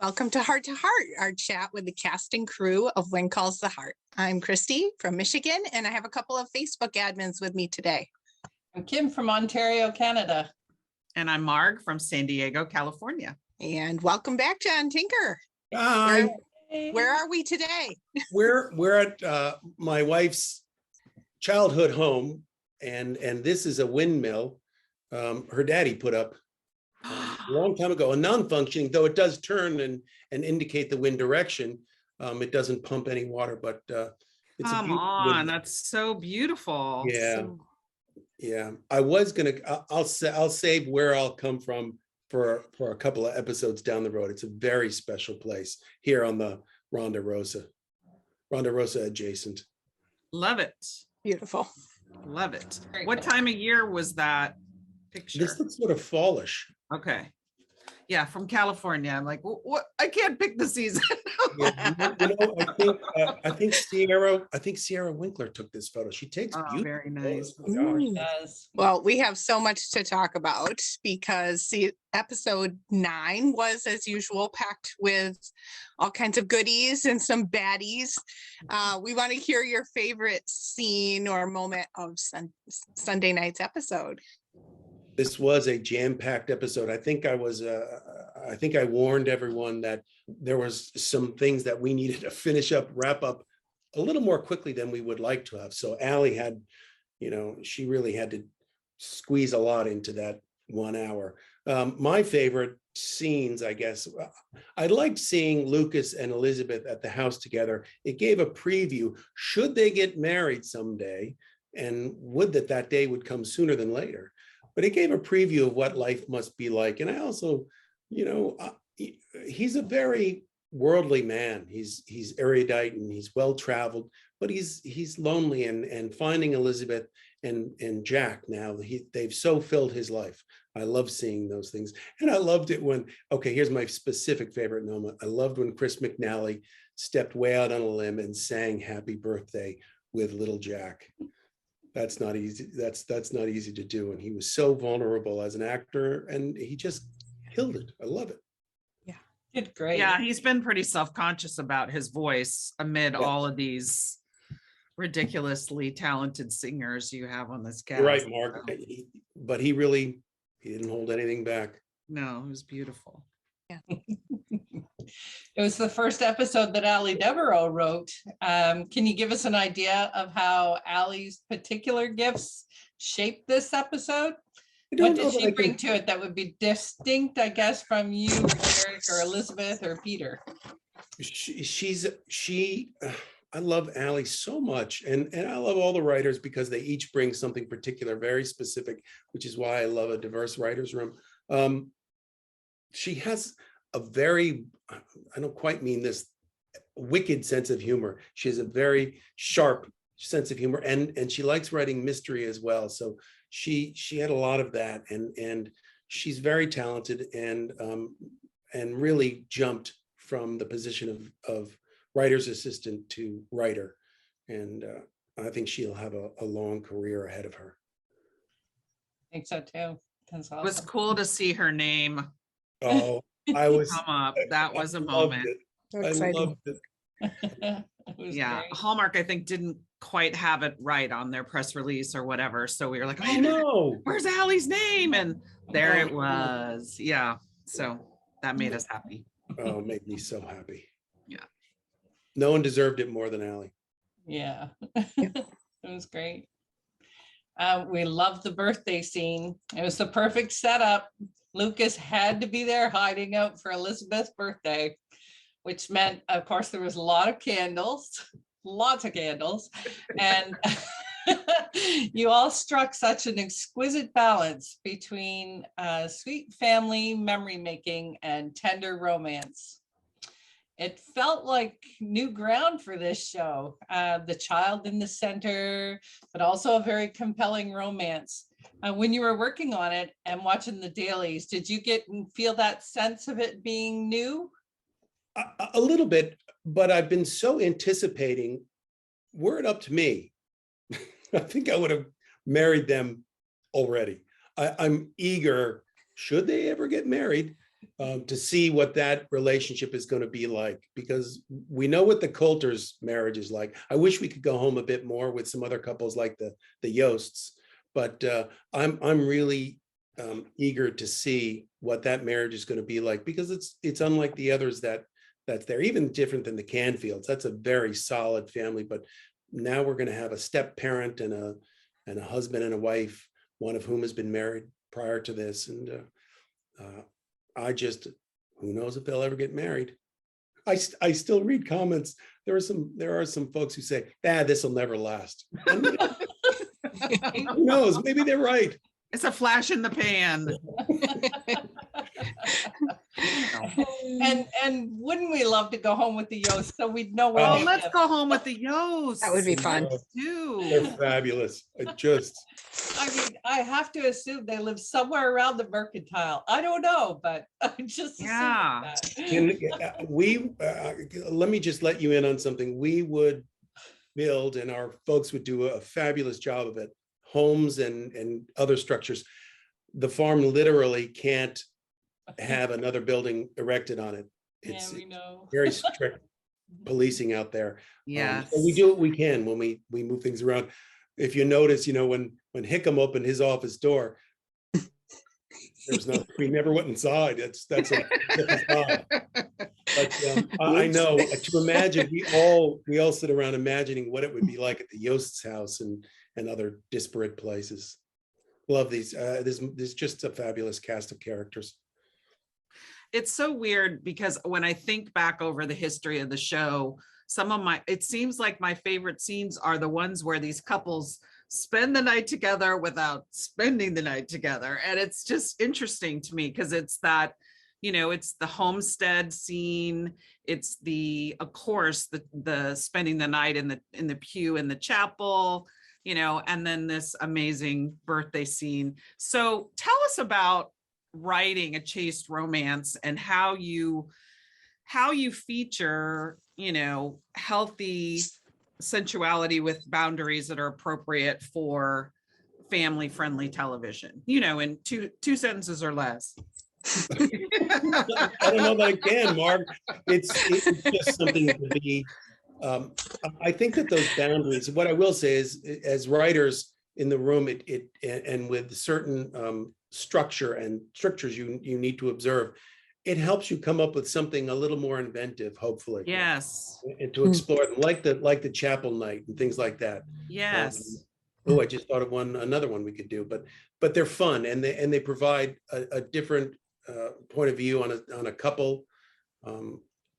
Welcome to Heart, our chat with the cast and crew of When Calls the Heart. I'm Christy from Michigan, and I have a couple of Facebook admins with me today. I'm Kim from Ontario, Canada. And I'm Marg from San Diego, California. And welcome back, John Tinker. Hi. Where are we today? We're at my wife's childhood home, and this is a windmill her daddy put up a long time ago, a non-functioning, though it does turn and indicate the wind direction. It doesn't pump any water, but it's Come on, that's so beautiful. Yeah, yeah. I was gonna. I'll save where I'll come from for a couple of episodes down the road. It's a very special place here on the Ronda Rosa adjacent. Love it. Beautiful. Love it. What time of year was that picture? This looks sort of fallish. Okay. Yeah, from California. I'm like, what? I can't pick the season. Yeah, I think Sierra Winkler took this photo. She takes beautiful very nice. Yes. Well, we have so much to talk about because episode 9 was, as usual, packed with all kinds of goodies and some baddies. We want to hear your favorite scene or moment of Sunday night's episode. This was a jam-packed episode. I think I warned everyone that there was some things that we needed to wrap up a little more quickly than we would like to have. So Allie had, she really had to squeeze a lot into that 1 hour. My favorite scenes, I guess, I liked seeing Lucas and Elizabeth at the house together. It gave a preview. Should they get married someday? And would that day would come sooner than later? But it gave a preview of what life must be like. And I also, he's a very worldly man. He's erudite and he's well-traveled, but he's lonely and finding Elizabeth and Jack now, they've so filled his life. I love seeing those things. And I loved it when, okay, here's my specific favorite moment. I loved when Chris McNally stepped way out on a limb and sang Happy Birthday with little Jack. That's not easy. That's not easy to do. And he was so vulnerable as an actor and he just killed it. I love it. Yeah. Did great. Yeah, he's been pretty self-conscious about his voice amid all of these ridiculously talented singers you have on this cast. You're right, Mark. But he didn't hold anything back. No, it was beautiful. Yeah. It was the first episode that Allydeborah wrote. Can you give us an idea of how Ally's particular gifts shaped this episode? What did she bring to it that would be distinct, I guess, from you, Eric, or Elizabeth, or Peter? I love Allie so much, and I love all the writers because they each bring something particular, very specific, which is why I love a diverse writers' room. She has a very, I don't quite mean this, wicked sense of humor. She has a very sharp sense of humor, and she likes writing mystery as well. So she had a lot of that, and she's very talented and really jumped from the position of writer's assistant to writer. And I think she'll have a long career ahead of her. I think so too. That's awesome. It was cool to see her name Oh, I was come up. That was a loved moment. it. So I exciting. loved it. It was Yeah, great. Hallmark, I think, didn't quite have it right on their press release or whatever. So we were like, I know. where's Allie's name? And there it Oh. was. Yeah. So that made us happy. Oh, it made me so happy. Yeah. No one deserved it more than Allie. Yeah, it was great. We loved the birthday scene. It was the perfect setup. Lucas had to be there hiding out for Elizabeth's birthday, which meant, of course, there was a lot of candles, lots of candles. And you all struck such an exquisite balance between sweet family memory making and tender romance. It felt like new ground for this show. The child in the center, but also a very compelling romance. When you were working on it and watching the dailies, did you get and feel that sense of it being new? A little bit, but I've been so anticipating, were it up to me, I think I would have married them already. I'm eager, should they ever get married, to see what that relationship is going to be like, because we know what the Coulter's marriage is like. I wish we could go home a bit more with some other couples like the Yosts, but I'm really eager to see what that marriage is going to be like, because it's unlike the others that's there, even different than the Canfields. That's a very solid family, but now we're going to have a step parent and a husband and a wife, one of whom has been married prior to this, and who knows if they'll ever get married. I still read comments. There are some folks who say, this will never last. And, who knows? Maybe they're right. It's a flash in the pan. And wouldn't we love to go home with the Yost so we'd know where Oh, they let's live? go home with the Yosts. That would be fun. They're Too. fabulous. I mean, I have to assume they live somewhere around the Mercantile. I don't know, but I just assume Yeah. that. Let me just let you in on something. We would build, and our folks would do a fabulous job of it, homes and other structures. The farm literally can't have another building erected on it. It's Yeah, we know. very strict policing out there. Yes. So we do what we can when we move things around. If you notice, when Hickam opened his office door, we never went inside. That's a different spot. But I know, to imagine, we all sit around imagining what it would be like at the Yost's house and other disparate places. Love these. There's just a fabulous cast of characters. It's so weird because when I think back over the history of the show, it seems like my favorite scenes are the ones where these couples spend the night together without spending the night together. And it's just interesting to me because it's that, it's the homestead scene. It's of course, the spending the night in the pew in the chapel, and then this amazing birthday scene. So tell us about writing a chaste romance and how you feature, healthy sensuality with boundaries that are appropriate for family-friendly television, in two sentences or less. I don't know that I can, Mark. It's just something to be. I think that those boundaries. What I will say is, as writers in the room, and with certain structure and strictures you need to observe, it helps you come up with something a little more inventive, hopefully. Yes. And to explore them, like the chapel night and things like that. Yes. I just thought of another one we could do, but they're fun, and they provide a different point of view on a couple.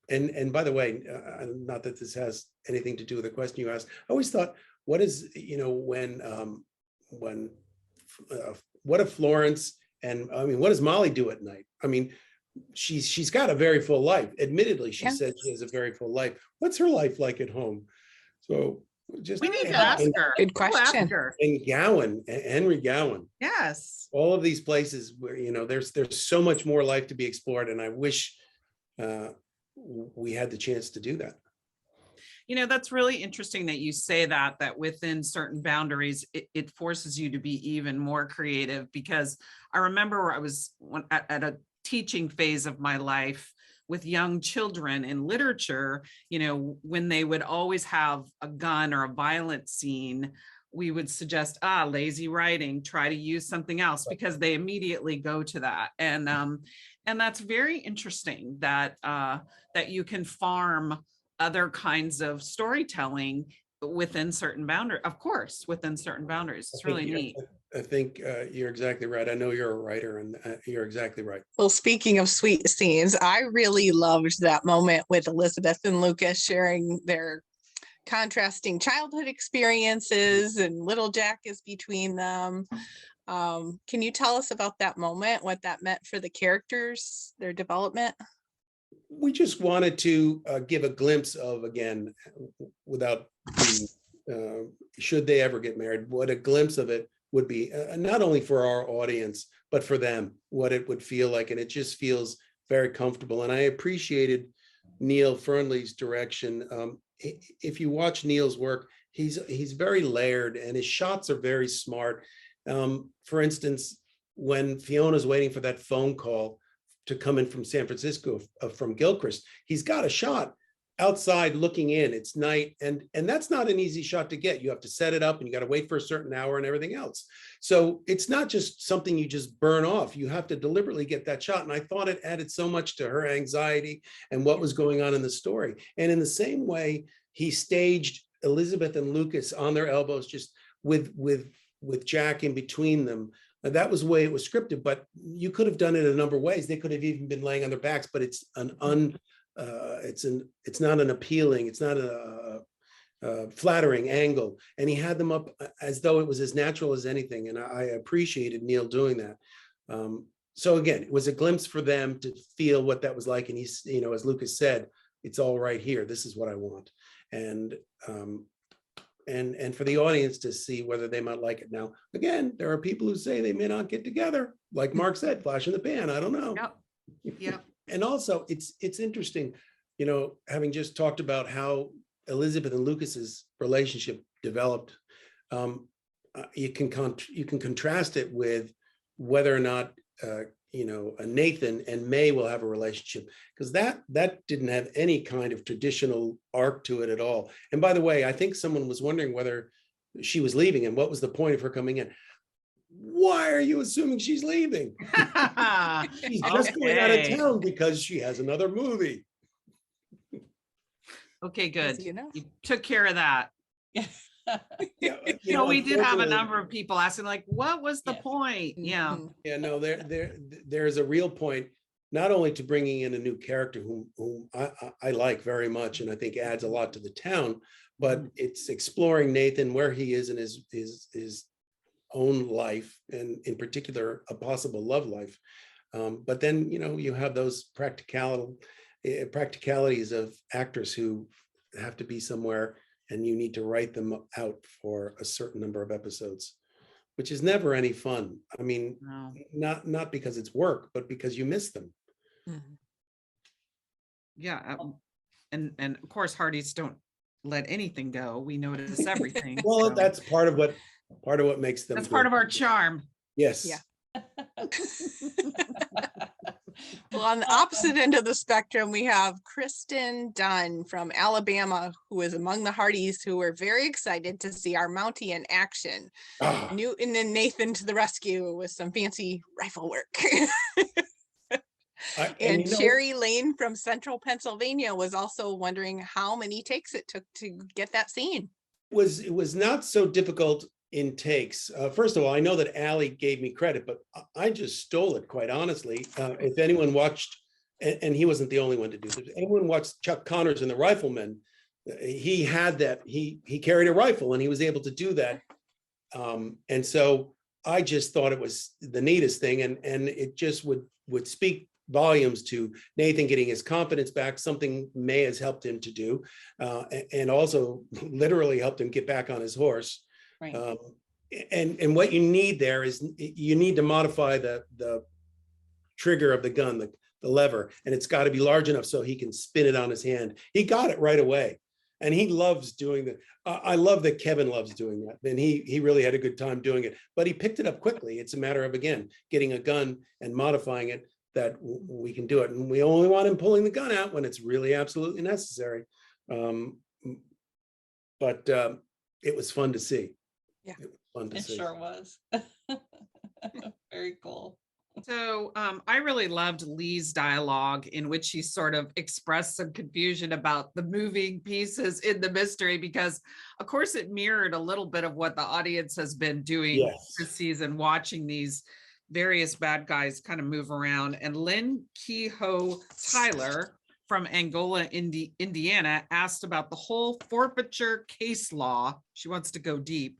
And by the way, not that this has anything to do with the question you asked, I always thought, what is, what if Florence what does Molly do at night? She's got a very full life. Admittedly, she said she has a very full life. What's her life like at home? So we need to ask her. Good question. And Henry Gowan. Yes. All of these places where, there's so much more life to be explored. And I wish we had the chance to do that. That's really interesting that you say that within certain boundaries, it forces you to be even more creative, because I remember I was at a teaching phase of my life with young children in literature, when they would always have a gun or a violent scene, we would suggest, lazy writing, try to use something else, because they immediately go to that. And that's very interesting that you can farm other kinds of storytelling within certain boundaries. Of course, within certain boundaries. It's really neat. I think you're exactly right. I know you're a writer, and you're exactly right. Well, speaking of sweet scenes, I really loved that moment with Elizabeth and Lucas sharing their contrasting childhood experiences, and little Jack is between them. Can you tell us about that moment, what that meant for the characters, their development? We just wanted to give a glimpse of, again, without being, should they ever get married, what a glimpse of it would be, not only for our audience, but for them, what it would feel like. And it just feels very comfortable. And I appreciated Neil Fernley's direction. If you watch Neil's work, he's very layered, and his shots are very smart. For instance, when Fiona's waiting for that phone call to come in from San Francisco, from Gilchrist. He's got a shot outside looking in. It's night, and that's not an easy shot to get. You have to set it up, and you got to wait for a certain hour and everything else. So it's not just something you just burn off. You have to deliberately get that shot. And I thought it added so much to her anxiety and what was going on in the story. And in the same way, he staged Elizabeth and Lucas on their elbows, just with Jack in between them. That was the way it was scripted, but you could have done it a number of ways. They could have even been laying on their backs, but it's not an appealing, it's not a flattering angle. And he had them up as though it was as natural as anything. And I appreciated Neil doing that. So again, it was a glimpse for them to feel what that was like. And he's, you know, as Lucas said, it's all right here. This is what I want. And for the audience to see whether they might like it. Now, again, there are people who say they may not get together. Like Mark said, flash in the pan. I don't know. Yep. And also, it's interesting, you know, having just talked about how Elizabeth and Lucas's relationship developed. You can contrast it with whether or not you know, Nathan and Mei will have a relationship, because that didn't have any kind of traditional arc to it at all. And by the way, I think someone was wondering whether she was leaving and what was the point of her coming in. Why are you assuming she's leaving? She's just going out of town because she has another movie. Okay, good. You know. You took care of that. Yeah, You know, we did have a unfortunately, number of people asking, like, what was the point? Yeah. Mhm. Yeah, no, there's a real point, not only to bringing in a new character whom I like very much, and I think adds a lot to the town, but it's exploring Nathan, where he is in his own life, and in particular, a possible love life. But then, you know, you have those practicalities of actors who have to be somewhere, and you need to write them out for a certain number of episodes, which is never any fun. I mean, No. not because it's work, but because you miss them. Mhm. Yeah. And of course, Hearties don't let anything go. We notice everything. Well, so that's part of what makes them. that's part good. of our charm. Yes. Yeah. Well, on the opposite end of the spectrum, we have Kristin Dunn from Alabama, who is among the Hearties, who were very excited to see our Mountie in action. Ah, Newton and Nathan to the rescue with some fancy rifle work. And you know, Sherry Lane from Central Pennsylvania was also wondering how many takes it took to get that scene. it was not so difficult in takes. First of all, I know that Allie gave me credit, but I just stole it, quite honestly. If anyone watched, and he wasn't the only one to do this, if anyone watched Chuck Connors and the Riflemen, he had that, he carried a rifle and he was able to do that. And so I just thought it was the neatest thing, and it just would speak volumes to Nathan getting his confidence back, something Mei has helped him to do, and also literally helped him get back on his horse. Right. And what you need there is you need to modify the trigger of the gun, the lever, and it's got to be large enough so he can spin it on his hand. He got it right away, and he loves doing that. I love that Kevin loves doing that, and he really had a good time doing it. But he picked it up quickly. It's a matter of, again, getting a gun and modifying it that we can do it, and we only want him pulling the gun out when it's really absolutely necessary. But it was fun to see. Yeah. It was fun to It see. sure was. Very cool. So I really loved Lee's dialogue, in which she sort of expressed some confusion about the moving pieces in the mystery, because of course it mirrored a little bit of what the audience has been doing Yes. this season, watching these various bad guys kind of move around. And Lynn Kehoe Tyler from Angola, Indiana, asked about the whole forfeiture case law. She wants to go deep.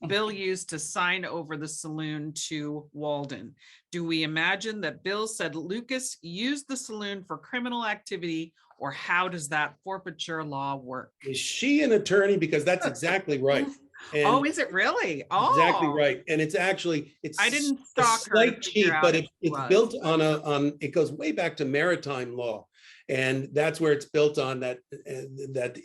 Bill used to sign over the saloon to Walden. Do we imagine that Bill said Lucas used the saloon for criminal activity, or how does that forfeiture law work? Is she an attorney? Because that's exactly right. And Oh, is it really? Oh, exactly right. And it's I didn't a stalk her to slight figure cheat, out but if she it's was. built on it goes way back to maritime law. And that's where it's built on, that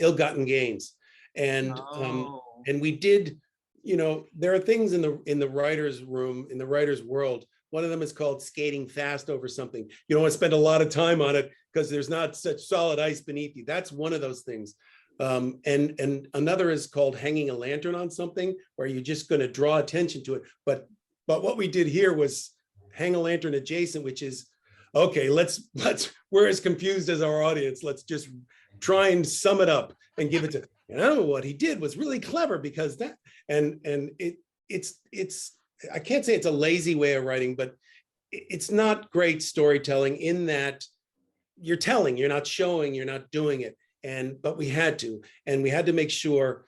ill-gotten gains. And Oh. and we did, you know, there are things in the writer's room, in the writer's world, One of them is called skating fast over something. You don't want to spend a lot of time on it because there's not such solid ice beneath you. That's one of those things. And another is called hanging a lantern on something, where you're just going to draw attention to it. But what we did here was hang a lantern adjacent, which is, okay, let's we're as confused as our audience. Let's just try and sum it up and give it to, what he did was really clever, because that, and it's I can't say it's a lazy way of writing, but it's not great storytelling in that you're telling, you're not showing, you're not doing it. But we had to make sure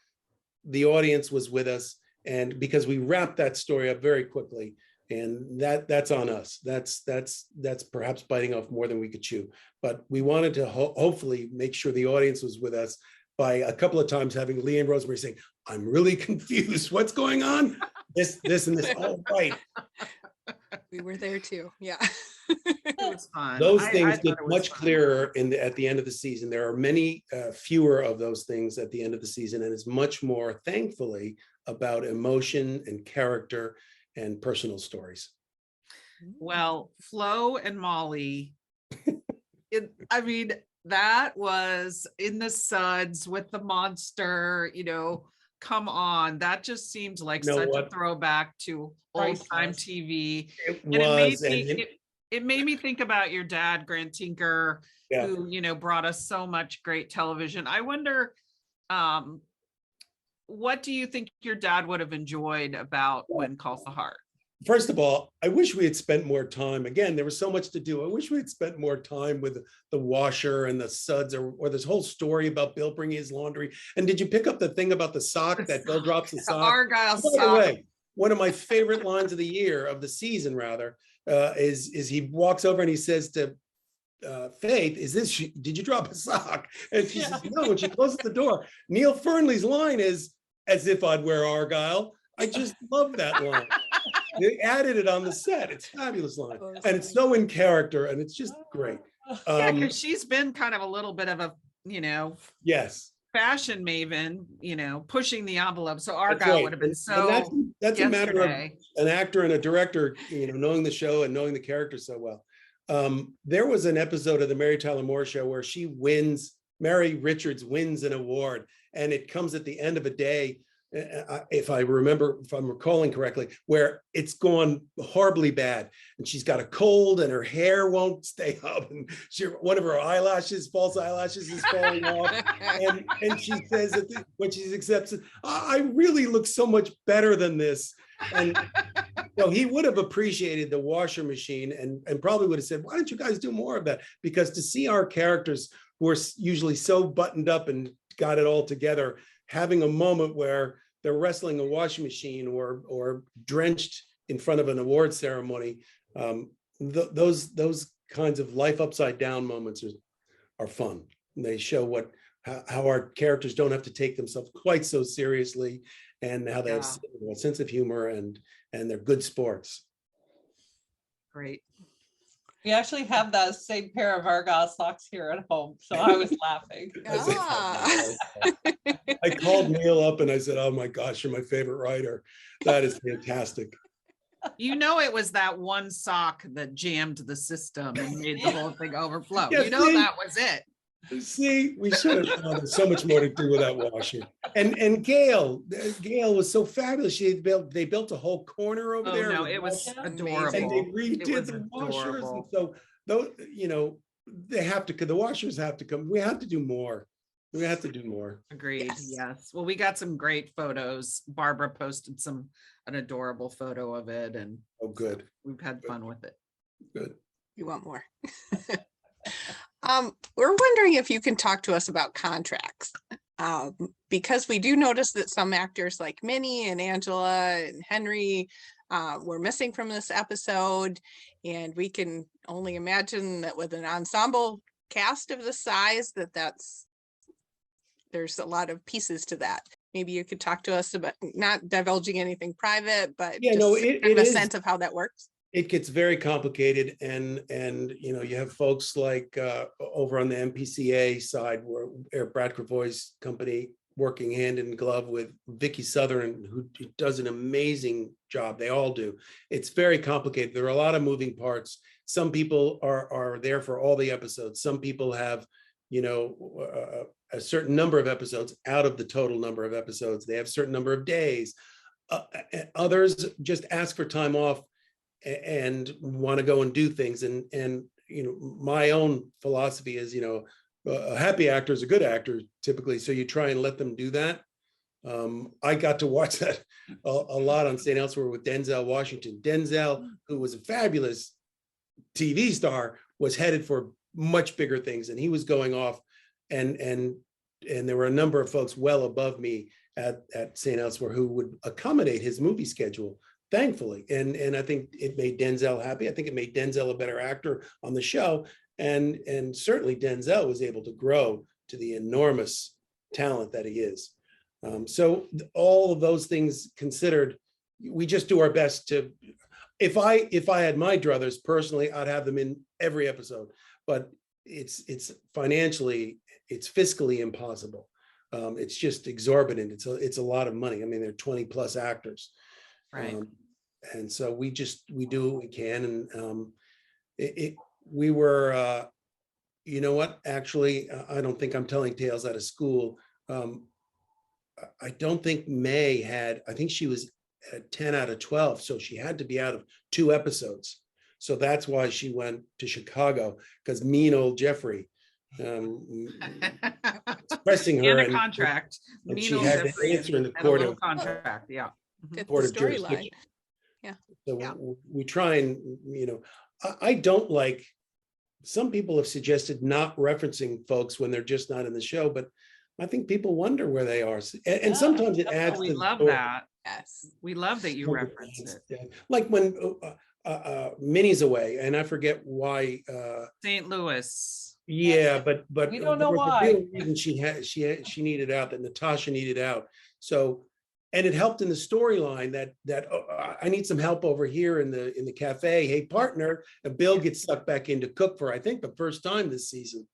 the audience was with us, and because we wrapped that story up very quickly, and that's on us. That's perhaps biting off more than we could chew. But we wanted to hopefully make sure the audience was with us by a couple of times having Lee and Rosemary saying, "I'm really confused. What's going on? This, and this." Oh, right. We were there too. Yeah. It was fun. Those things I get thought it was much fun. clearer at the end of the season. There are many fewer of those things at the end of the season, and it's much more, thankfully, about emotion and character and personal stories. Well, Flo and Molly, I mean, that was in the suds with the monster, come on. That just seems like You know such what? a throwback to old time Priceless. TV. It And was, it made me think about your dad, Grant Tinker, Yeah. who, brought us so much great television. I wonder, what do you think your dad would have enjoyed about When Calls the Heart? First of all, I wish we had spent more time. Again, there was so much to do. I wish we had spent more time with the washer and the suds, or this whole story about Bill bringing his laundry. And did you pick up the thing about the sock, that Bill drops the sock? Argyle By the sock. way, one of my favorite lines of the year, of the season rather, is he walks over and he says to Faith, did you drop a sock? And she says, no. And she closes the door. Neil Fernley's line is, "As if I'd wear Argyle." I just love that line. They added it on the set. It's a fabulous line. And it's so in character, and it's just great. Yeah, because she's been kind of a little bit of a, Yes. fashion maven, pushing the envelope. So That's Argyle right. would have been And so. that's a matter of yesterday. an actor and a director, knowing the show and knowing the character so well. There was an episode of the Mary Tyler Moore Show where Mary Richards wins an award, and it comes at the end of a day, if I'm recalling correctly, where it's gone horribly bad, and she's got a cold and her hair won't stay up, and one of her false eyelashes is falling off, and she says that when she accepts it, "I really look so much better than this." And he would have appreciated the washer machine, and probably would have said, "Why don't you guys do more of that?" Because to see our characters, who are usually so buttoned up and got it all together, having a moment where they're wrestling a washing machine or drenched in front of an award ceremony, those kinds of life upside down moments are fun. And they show how our characters don't have to take themselves quite so seriously, and how they have a sense of humor, and they're good sports. Great. We actually have that same pair of Argyle socks here at home, so I was laughing. I called Neil up and I said, "Oh my gosh, you're my favorite writer. That is fantastic." It was that one sock that jammed the system and made the whole thing overflow. Yes, That was it. See, we should have. There's so much more to do with that washer. And Gail was so fabulous. They built a whole corner over there. No, it was adorable. And they redid the washers, and so they have to. The washers have to come. We have to do more. We have to do more. Agreed. Yes. Well, we got some great photos. Barbara posted an adorable photo of it, and good. We've had fun with it. Good. You want more? We're wondering if you can talk to us about contracts, because we do notice that some actors like Minnie and Angela and Henry were missing from this episode, and we can only imagine that with an ensemble cast of this size, there's a lot of pieces to that. Maybe you could talk to us about, not divulging anything private, but a sense of how that works. It gets very complicated, and you have folks like over on the MPCA side, where Brad Cravoy's company working hand in glove with Vicky Southern, who does an amazing job. They all do. It's very complicated. There are a lot of moving parts. Some people are there for all the episodes. Some people have, you know, a certain number of episodes out of the total number of episodes. They have a certain number of days. Others just ask for time off and want to go and do things. And you know, my own philosophy is, you know, a happy actor is a good actor typically. So you try and let them do that. I got to watch that a lot on St. Elsewhere with Denzel Washington. Denzel, who was a fabulous TV star, was headed for much bigger things, and he was going off, and there were a number of folks well above me at St. Elsewhere who would accommodate his movie schedule, thankfully. And I think it made Denzel happy. I think it made Denzel a better actor on the show. And certainly Denzel was able to grow to the enormous talent that he is. So all of those things considered, we just do our best to, if I had my druthers personally, I'd have them in every episode, but it's financially, it's fiscally impossible. It's just exorbitant. It's a lot of money. I mean, there are 20 plus actors. Right. And so we do what we can. And we were, you know what, actually, I don't think I'm telling tales out of school. I don't think Mei had, I think she was at 10 out of 12. So she had to be out of 2 episodes. So that's why she went to Chicago, because mean old Jeffrey pressing her And a contract. and Mean she old had to Jeffrey answer in the and a court little of contract. Yeah. Fit Court the of storyline. jurisdiction. Yeah. So Yeah. we try and, you know, I don't like, some people have suggested not referencing folks when they're just not in the show, but I think people wonder where they are. And sometimes it adds We to the love story. that. Yes. We love that you reference it. Yeah. Like when Minnie's away, and I forget why. St. Louis. Yeah, but We don't know there was a why. real reason she needed out, that Natasha needed out. So, and it helped in the storyline that I need some help over here in the cafe. Hey, partner, and Bill gets sucked back in to cook for, I think, the first time this season.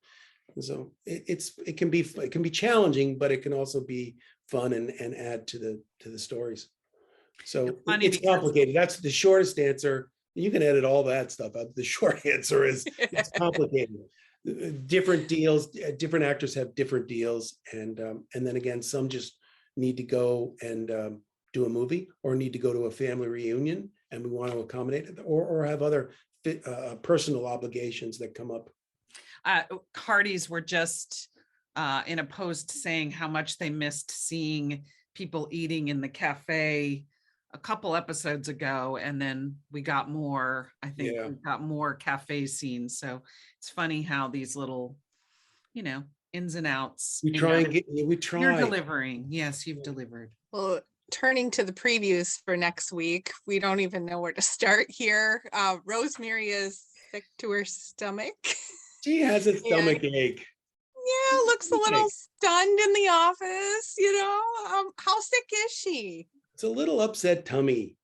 So it can be challenging, but it can also be fun and add to the stories. So It's funny it's because- complicated. That's the shortest answer. You can edit all that stuff out. The short answer is it's complicated. Different deals, different actors have different deals, and then again, some just need to go and do a movie, or need to go to a family reunion, and we want to accommodate it, or have other personal obligations that come up. Hearties were just in a post saying how much they missed seeing people eating in the cafe a couple episodes ago, and then we got more. I think we got more cafe scenes. So it's funny how these little, you know, ins and outs. We try. You're delivering. Yes, you've delivered. Well, turning to the previews for next week, we don't even know where to start here. Rosemary is sick to her stomach. She has a stomach ache. Yeah, looks a little stunned in the office, you know. How sick is she? It's a little upset tummy.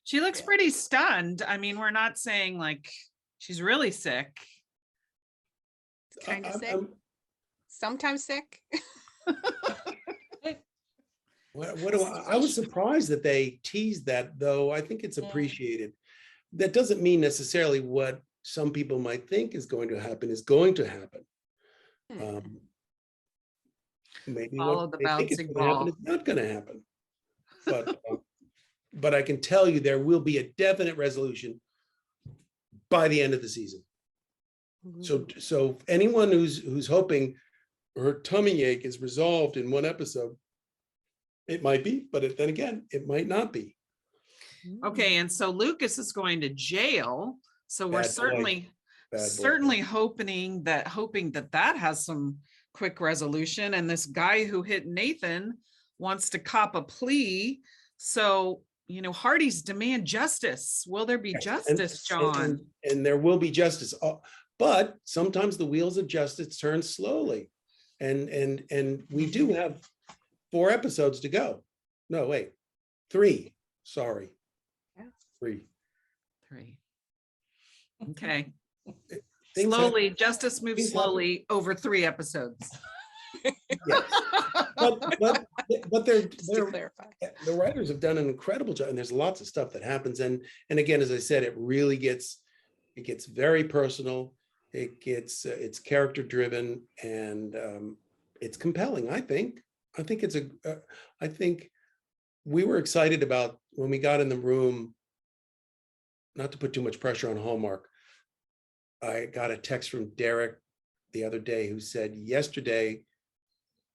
She looks pretty stunned. I mean, we're not saying like she's really sick. Kind of sick. Sometimes sick. What do I was surprised that they teased that, though. I think it's appreciated. That doesn't mean necessarily what some people might think is going to happen is going to happen. Maybe Follow what the they think is bouncing going to happen ball. is not going to happen. But I can tell you there will be a definite resolution by the end of the season. So anyone who's hoping her tummy ache is resolved in one episode, it might be, but then again, it might not be. Okay, and so Lucas is going to jail. So we're Bad boy. certainly hoping that has some quick resolution. And this guy who hit Nathan wants to cop a plea. So, you know, Hearties demand justice. Will there be justice, John? And there will be justice, but sometimes the wheels of justice turn slowly, and we do have 4 episodes to go. No, wait, 3. Sorry, 3. Okay. Things Slowly, justice moves slowly over 3 episodes. Yes. But Just to they're clarify. the writers have done an incredible job, and there's lots of stuff that happens. And again, as I said, it really gets very personal. It's character driven, and it's compelling. I think I think we were excited about when we got in the room. Not to put too much pressure on Hallmark, I got a text from Derek the other day who said yesterday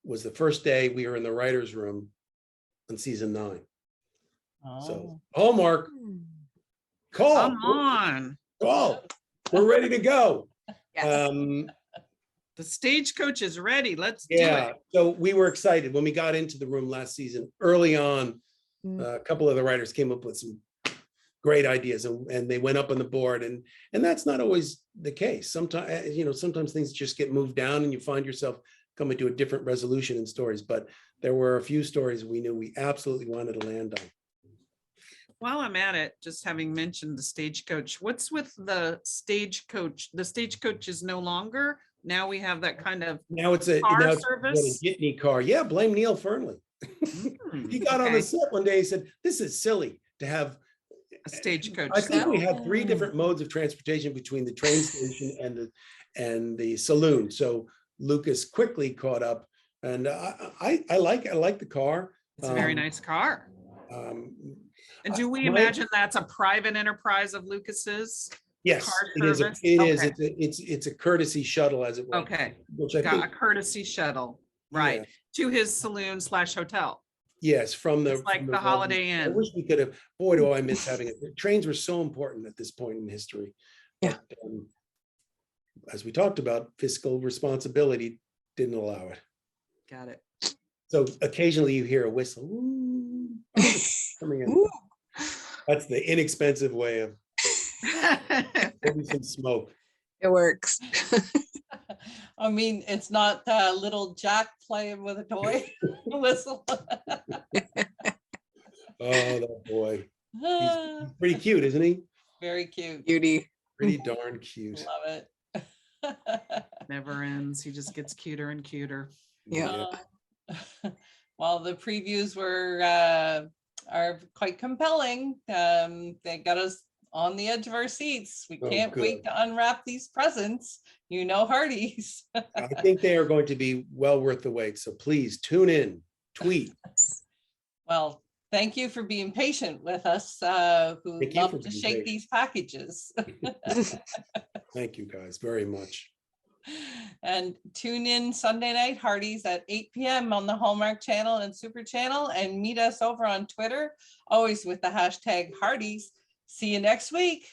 was the first day we were in the writer's room on season 9. So Hallmark, call, Come on. we're ready to go. Yes. The stagecoach is ready. Let's do Yeah, it. so we were excited when we got into the room last season. Early on, a couple of the writers came up with some great ideas, and they went up on the board, and that's not always the case. Sometimes things just get moved down, and you find yourself coming to a different resolution in stories. But there were a few stories we knew we absolutely wanted to land on. While I'm at it, just having mentioned the stagecoach, what's with the stagecoach? The stagecoach is no longer. Now we have that kind of car service. A jitney car. Yeah, blame Neil Fernley. He got on the set one day. He said, "This is silly to have a stagecoach." I think we had 3 different modes of transportation between the train station and the saloon. So Lucas quickly caught up, and I like the car. It's a very nice car. And do we imagine that's a private enterprise of Lucas's? Yes, it is. It's a courtesy shuttle, as it were. Okay, which I got think, a courtesy shuttle, right, to his saloon / hotel. Yes, from the the Holiday Inn. I wish we could have. Boy, do I miss having it. Trains were so important at this point in history. Yeah. But, as we talked about, fiscal responsibility didn't allow it. Got it. So occasionally you hear a whistle. Ooh, coming in. Ooh. That's the inexpensive way of maybe some smoke. It works. I mean, it's not little Jack playing with a toy whistle. Oh, that boy. He's pretty cute, isn't he? Very cute. Beauty. Pretty darn cute. Love it. Never ends. He just gets cuter and cuter. Yeah. Well, the previews are quite compelling. They got us on the edge of our seats. We can't wait to unwrap these presents. Hearties. I think they are going to be well worth the wait. So please tune in, tweet. Well, thank you for being patient with us, who love to shake these packages. Thank you guys very much. And tune in Sunday night Hearties at 8 p.m. on the Hallmark channel and Super channel, and meet us over on Twitter, always with the hashtag Hearties. See you next week.